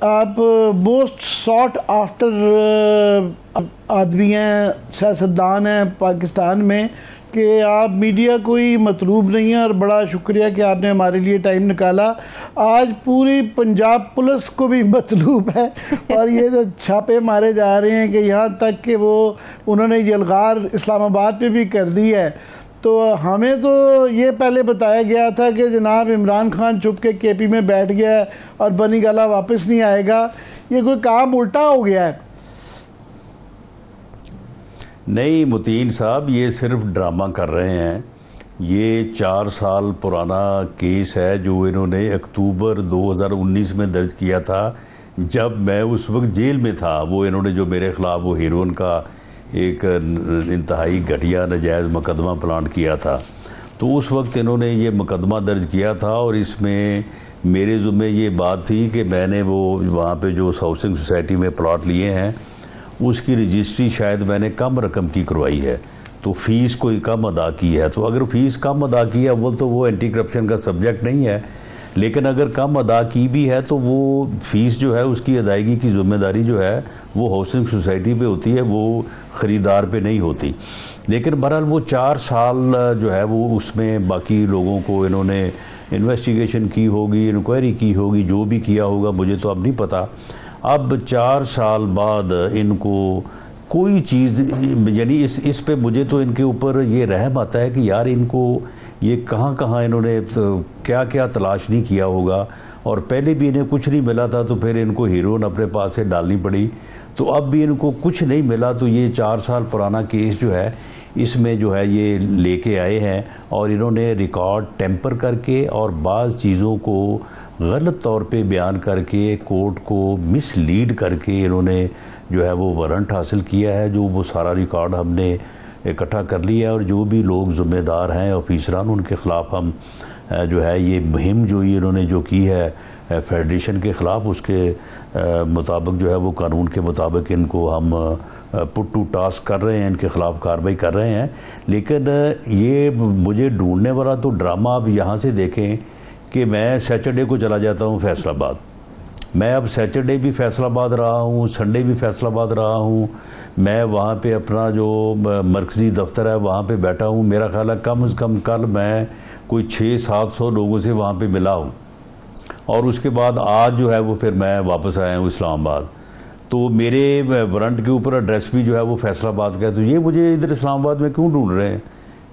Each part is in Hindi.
आप मोस्ट सॉट आफ्टर आदमी हैं, सियासतदान हैं पाकिस्तान में, कि आप मीडिया कोई मतलूब नहीं है, और बड़ा शुक्रिया कि आपने हमारे लिए टाइम निकाला। आज पूरी पंजाब पुलिस को भी मतलूब है, और ये जो छापे मारे जा रहे हैं कि यहाँ तक कि वो उन्होंने यलगार इस्लामाबाद पे भी कर दी है। तो हमें तो ये पहले बताया गया था कि जनाब इमरान खान चुप के केपी में बैठ गया है और बनी गला वापस नहीं आएगा। ये कोई काम उल्टा हो गया है। नहीं मुतीन साहब, ये सिर्फ ड्रामा कर रहे हैं। ये 4 साल पुराना केस है जो इन्होंने अक्टूबर 2019 में दर्ज किया था, जब मैं उस वक्त जेल में था। वो इन्होंने जो मेरे ख़िलाफ़ वो हेरोइन का एक इंतहाई घटिया नाजायज़ मुकदमा प्लान किया था, तो उस वक्त इन्होंने ये मुकदमा दर्ज किया था। और इसमें मेरे ज़ुम्मे ये बात थी कि मैंने वो वहाँ पे जो हाउसिंग सोसाइटी में प्लॉट लिए हैं उसकी रजिस्ट्री शायद मैंने कम रकम की करवाई है, तो फ़ीस कोई कम अदा की है। तो अगर फ़ीस कम अदा की है वो एंटी करप्शन का सब्जेक्ट नहीं है, लेकिन अगर कम अदा की भी है तो वो फ़ीस जो है उसकी अदायगी की ज़िम्मेदारी जो है वो हाउसिंग सोसाइटी पे होती है, वो ख़रीदार पे नहीं होती। लेकिन बहरहाल वो 4 साल जो है वो उसमें बाकी लोगों को इन्होंने इन्वेस्टिगेशन की होगी, इंक्वायरी की होगी, जो भी किया होगा मुझे तो अब नहीं पता। अब 4 साल बाद इनको कोई चीज़, यानी इस पे मुझे तो इनके ऊपर ये रहम आता है कि यार इनको ये कहाँ कहाँ इन्होंने तो क्या क्या तलाश नहीं किया होगा। और पहले भी इन्हें कुछ नहीं मिला था तो फिर इनको हीरोइन अपने पास से डालनी पड़ी, तो अब भी इनको कुछ नहीं मिला। तो ये 4 साल पुराना केस जो है इसमें जो है ये लेके आए हैं, और इन्होंने रिकॉर्ड टेम्पर करके और बाज़ चीज़ों को गलत तौर पे बयान करके कोर्ट को मिसलीड करके इन्होंने जो है वो वारंट हासिल किया है। जो वो सारा रिकॉर्ड हमने इकट्ठा कर लिया है, और जो भी लोग ज़िम्मेदार हैं ऑफिसरान उनके ख़िलाफ़ हम जो है ये मुहिम जो ये इन्होंने जो की है फेडरेशन के ख़िलाफ़, उसके मुताबिक जो है वो कानून के मुताबिक इनको हम पुट टू टास्क कर रहे हैं, इनके ख़िलाफ़ कार्रवाई कर रहे हैं। लेकिन ये मुझे ढूंढने वाला तो ड्रामा आप यहाँ से देखें कि मैं सैटरडे को चला जाता हूँ फैसलाबाद। मैं अब सैटरडे भी फैसलाबाद रहा हूँ, संडे भी फैसलाबाद रहा हूँ। मैं वहाँ पे अपना जो मरकज़ी दफ्तर है वहाँ पे बैठा हूँ। मेरा ख्याल है कम से कम कल मैं कोई 600-700 लोगों से वहाँ पे मिला हूँ, और उसके बाद आज जो है वो फिर मैं वापस आया हूँ इस्लामाबाद। तो मेरे वारंट के ऊपर एड्रेस भी जो है वो फैसलाबाद का है। तो ये मुझे इधर इस्लामाबाद में क्यों ढूंढ रहे हैं?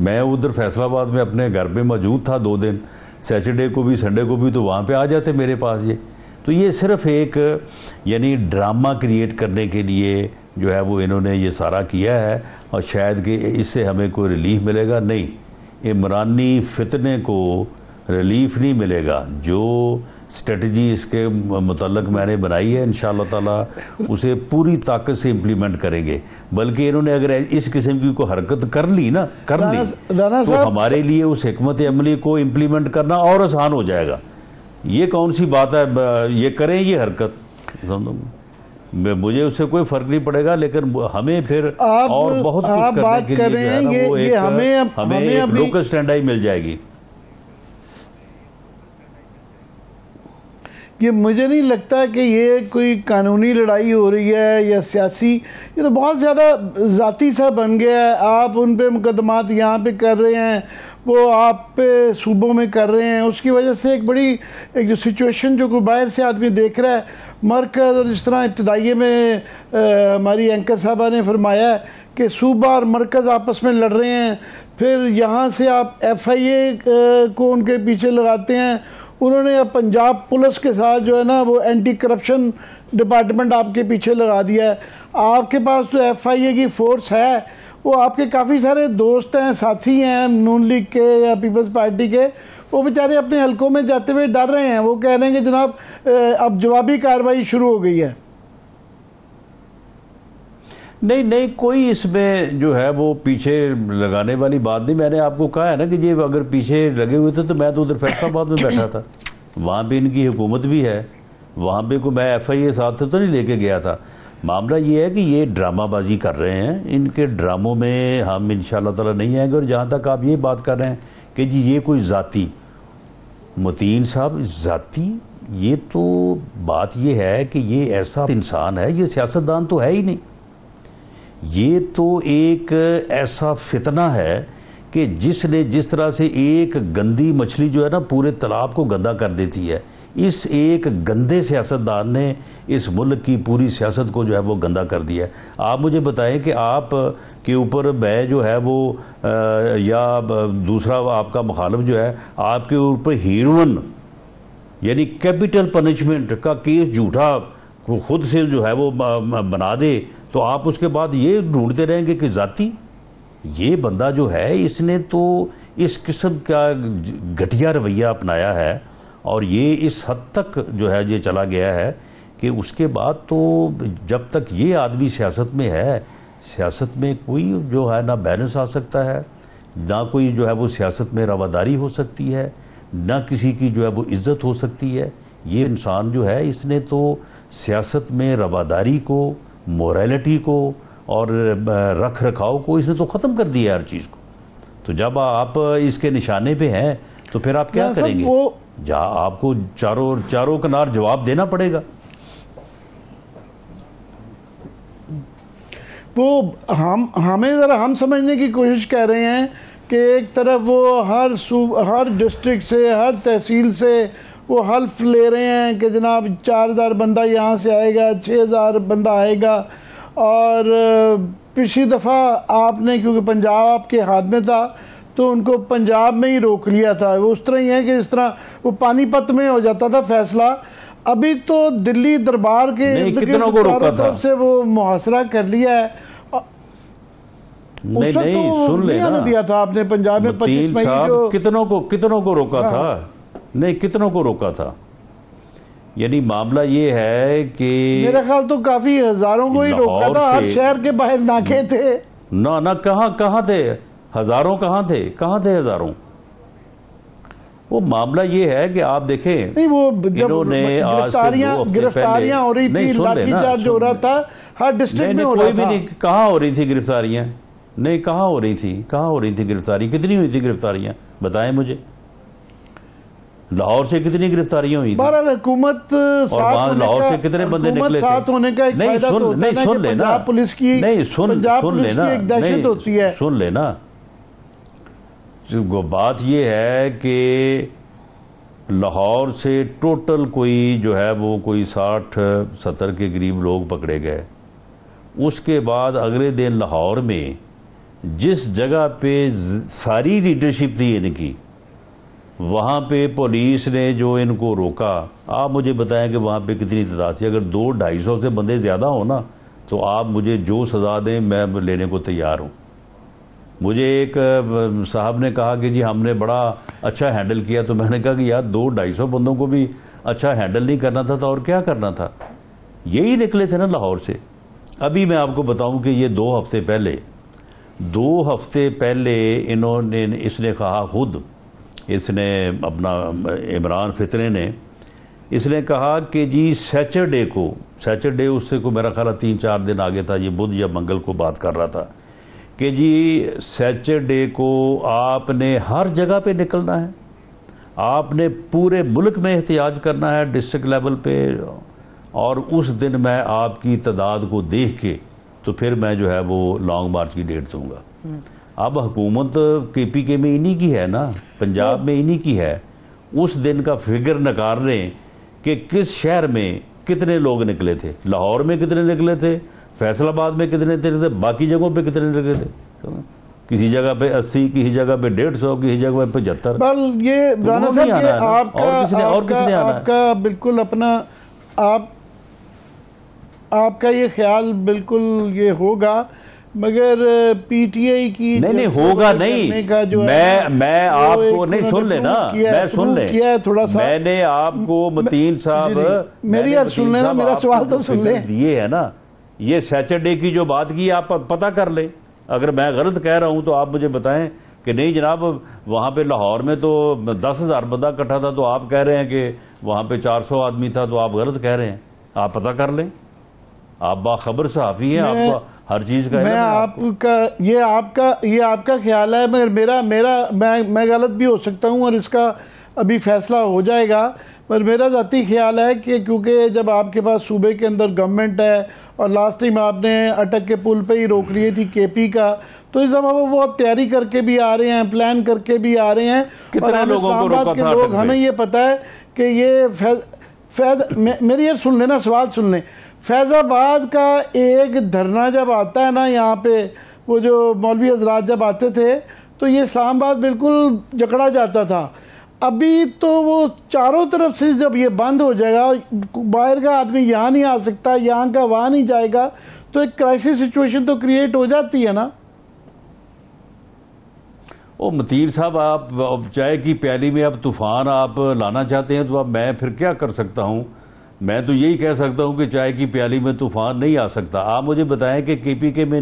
मैं उधर फैसलाबाद में अपने घर पे मौजूद था 2 दिन, सैटरडे को भी संडे को भी, तो वहाँ पे आ जाते मेरे पास ये। तो ये सिर्फ एक यानी ड्रामा क्रिएट करने के लिए जो है वो इन्होंने ये सारा किया है, और शायद कि इससे हमें कोई रिलीफ मिलेगा। नहीं, इमरानी फितने को रिलीफ नहीं मिलेगा। जो स्ट्रेटजी इसके मुतल्लक मैंने बनाई है इंशाअल्लाह ताला उसे पूरी ताकत से इम्प्लीमेंट करेंगे। बल्कि इन्होंने अगर इस किस्म की कोई हरकत कर ली तो हमारे लिए उस हिकमत अमली को इम्प्लीमेंट करना और आसान हो जाएगा। ये कौन सी बात है, ये करें ये हरकत, मुझे उससे कोई फ़र्क नहीं पड़ेगा, लेकिन हमें फिर और बहुत कुछ करने के लिए जो है ना वो एक हमें एक लोकल स्टैंडाई मिल जाएगी। ये मुझे नहीं लगता कि ये कोई कानूनी लड़ाई हो रही है या सियासी, ये तो बहुत ज़्यादा ज़ाती सा बन गया है। आप उन पे मुकदमात यहाँ पे कर रहे हैं, वो आप पे सूबों में कर रहे हैं, उसकी वजह से एक जो सिचुएशन जो कोई बाहर से आदमी देख रहा है मरकज़, और जिस तरह इब्तदाइये में हमारी एंकर साहबा ने फरमाया कि सूबा और मरकज़ आपस में लड़ रहे हैं, फिर यहाँ से आप FIA को उनके पीछे लगाते हैं। उन्होंने अब पंजाब पुलिस के साथ जो है ना वो एंटी करप्शन डिपार्टमेंट आपके पीछे लगा दिया है। आपके पास तो FIA की फ़ोर्स है, वो आपके काफ़ी सारे दोस्त हैं, साथी हैं नून लीग के या पीपल्स पार्टी के, वो बेचारे अपने हलकों में जाते हुए डर रहे हैं। वो कह रहे हैं कि जनाब अब जवाबी कार्रवाई शुरू हो गई है। नहीं, कोई इसमें जो है वो पीछे लगाने वाली बात नहीं। मैंने आपको कहा है ना कि ये अगर पीछे लगे हुए थे तो मैं तो उधर फैसलाबाद में बैठा था, वहाँ पे इनकी हुकूमत भी है, वहाँ पे को मैं FIA साथ तो नहीं लेके गया था। मामला ये है कि ये ड्रामाबाजी कर रहे हैं, इनके ड्रामों में हम इंशाअल्लाह ताला नहीं आएंगे। और जहाँ तक आप ये बात कर रहे हैं कि जी ये कोई ज़ाती, मुतीन साहब ज़ाती ये तो बात ये है कि ये ऐसा इंसान है, ये सियासतदान तो है ही नहीं, ये तो एक ऐसा फितना है कि जिसने जिस तरह से एक गंदी मछली जो है ना पूरे तालाब को गंदा कर देती है, इस एक गंदे सियासतदान ने इस मुल्क की पूरी सियासत को जो है वो गंदा कर दिया है। आप मुझे बताएं कि आप के ऊपर मैं जो है वो या दूसरा आपका मुखालिफ जो है आपके ऊपर हीरोइन यानी कैपिटल पनिशमेंट का केस झूठा खुद से जो है वो बना दे, तो आप उसके बाद ये ढूंढते रहेंगे कि जाती ये बंदा जो है इसने तो इस किस्म का घटिया रवैया अपनाया है और ये इस हद तक जो है ये चला गया है कि उसके बाद तो जब तक ये आदमी सियासत में है, सियासत में कोई जो है ना बैलेंस आ सकता है, ना कोई जो है वो सियासत में रवादारी हो सकती है, ना किसी की जो है वो इज़्ज़त हो सकती है। ये इंसान जो है इसने तो सियासत में रवादारी को, मोरालिटी को और रख रखाव को इसने तो ख़त्म कर दिया हर चीज़ को। तो जब आप इसके निशाने पे हैं तो फिर आप क्या करेंगे? या आपको चारों किनार जवाब देना पड़ेगा। वो हमें ज़रा हम समझने की कोशिश कर रहे हैं कि एक तरफ वो हर डिस्ट्रिक्ट से, हर तहसील से वो हल्फ ले रहे हैं कि जनाब 4000 बंदा यहाँ से आएगा, 6000 बंदा आएगा। और पिछली दफ़ा आपने, क्योंकि पंजाब आपके हाथ में था, तो उनको पंजाब में ही रोक लिया था। वो उस तरह ही है कि इस तरह वो पानीपत में हो जाता था फैसला। अभी तो दिल्ली दरबार के कितनों को रोका था से वो मुहासरा कर लिया है। नहीं तो सुन लेना दिया था आपने पंजाब में 25 मई को कितनों को रोका था? नहीं, कितनों को रोका था? यानी मामला ये है कि मेरा ख्याल तो काफी हजारों को ही रोका था। हर शहर के बाहर नाके थे ना कहाँ थे हजारों? कहाँ थे हजारों? वो मामला ये है कि आप देखें, नहीं वो इन्होंने गिरफ्तारियां हो रही थी, लाठीचार्ज हो रहा था हर डिस्ट्रिक्ट में हो रहा था। कोई भी नहीं, कहाँ हो रही थी गिरफ्तारियां? नहीं, कहाँ हो रही थी गिरफ्तारी? कितनी हुई थी गिरफ्तारियां बताएं मुझे। लाहौर से कितनी गिरफ्तारियां हुई थी? हुकूमत और लाहौर से कितने बंदे निकले थे? होने का एक फायदा तो होता है ना कि पंजाब पुलिस की एक दहशत होती है। सुन लेना, बात ये है कि लाहौर से टोटल कोई जो है वो कोई 60-70 के करीब लोग पकड़े गए। उसके बाद अगले दिन लाहौर में जिस जगह पे सारी लीडरशिप थी इनकी, वहाँ पे पुलिस ने जो इनको रोका, आप मुझे बताएं कि वहाँ पे कितनी तादाद थी? अगर 200-250 से बंदे ज़्यादा हो ना, तो आप मुझे जो सज़ा दें मैं लेने को तैयार हूँ। मुझे एक साहब ने कहा कि जी हमने बड़ा अच्छा हैंडल किया, तो मैंने कहा कि यार 200-250 बंदों को भी अच्छा हैंडल नहीं करना था, तो और क्या करना था? यही निकले थे ना लाहौर से। अभी मैं आपको बताऊं कि ये 2 हफ्ते पहले इसने कहा खुद, इसने अपना इमरान फितरे ने इसने कहा कि जी सैटरडे उससे को मेरा ख्याल 3-4 दिन आगे था, ये बुध या मंगल को बात कर रहा था कि जी सैटरडे को आपने हर जगह पे निकलना है, आपने पूरे मुल्क में एहतियाज करना है डिस्ट्रिक्ट लेवल पे, और उस दिन मैं आपकी तादाद को देख के तो फिर मैं जो है वो लॉन्ग मार्च की डेट दूंगा। अब हुकूमत KPK में इन्हीं की है ना, पंजाब में इन्हीं की है। उस दिन का फिगर नकार लें कि किस शहर में कितने लोग निकले थे, लाहौर में कितने निकले थे, फैसलाबाद में कितने थे, बाकी जगहों पे कितने निकले थे। किसी जगह पे 80, किसी जगह पे 150, किसी जगह पे 75। ये राणा साहब आपका बिल्कुल अपना आपका ये ख्याल बिल्कुल ये होगा, मगर PTI की नहीं होगा नहीं। मैं आपको नहीं, सुन लेना, मैं सुन ले थोड़ा सा, मैंने आपको मतीन साहब मेरी यार सुन लेना, मेरा सवाल तो सुन ले। दिए है ना, ये सैटरडे की जो बात की आप पता कर लें। अगर मैं गलत कह रहा हूं तो आप मुझे बताएं कि नहीं जनाब वहाँ पे लाहौर में तो 10,000 बंदा इकट्ठा था, तो आप कह रहे हैं कि वहाँ पे 400 आदमी था, तो आप गलत कह रहे हैं। आप पता कर लें, आप बाखबर सहाफ़ी हैं, आपको हर चीज़ का मैं ये आपका ख्याल है, मगर मैं गलत भी हो सकता हूँ, और इसका अभी फैसला हो जाएगा। पर मेरा ज़ाती ख्याल है कि क्योंकि जब आपके पास सूबे के अंदर गवर्नमेंट है और लास्ट टाइम आपने अटक के पुल पे ही रोक लिए थी केपी का, तो इस दफ़ा वो बहुत तैयारी करके भी आ रहे हैं, प्लान करके भी आ रहे हैं। कितने लोगों को रोका था? लोग हमें ये पता है कि ये मेरी ये सुन लेना, सवाल सुन लें। फैज़ाबाद का एक धरना जब आता है ना यहाँ पे, वो जो मौलवी हजरात जब आते थे तो ये इस्लामाबाद बिल्कुल जकड़ा जाता था। अभी तो वो चारों तरफ से जब ये बंद हो जाएगा, बाहर का आदमी यहाँ नहीं आ सकता, यहाँ का वहाँ नहीं जाएगा, तो एक क्राइसिस सिचुएशन तो क्रिएट हो जाती है ना। ओ मतीन साहब, आप चाय की प्याली में अब तूफान आप लाना चाहते हैं, तो अब मैं फिर क्या कर सकता हूँ? मैं तो यही कह सकता हूँ कि चाय की प्याली में तूफान नहीं आ सकता। आप मुझे बताएं कि केपी के में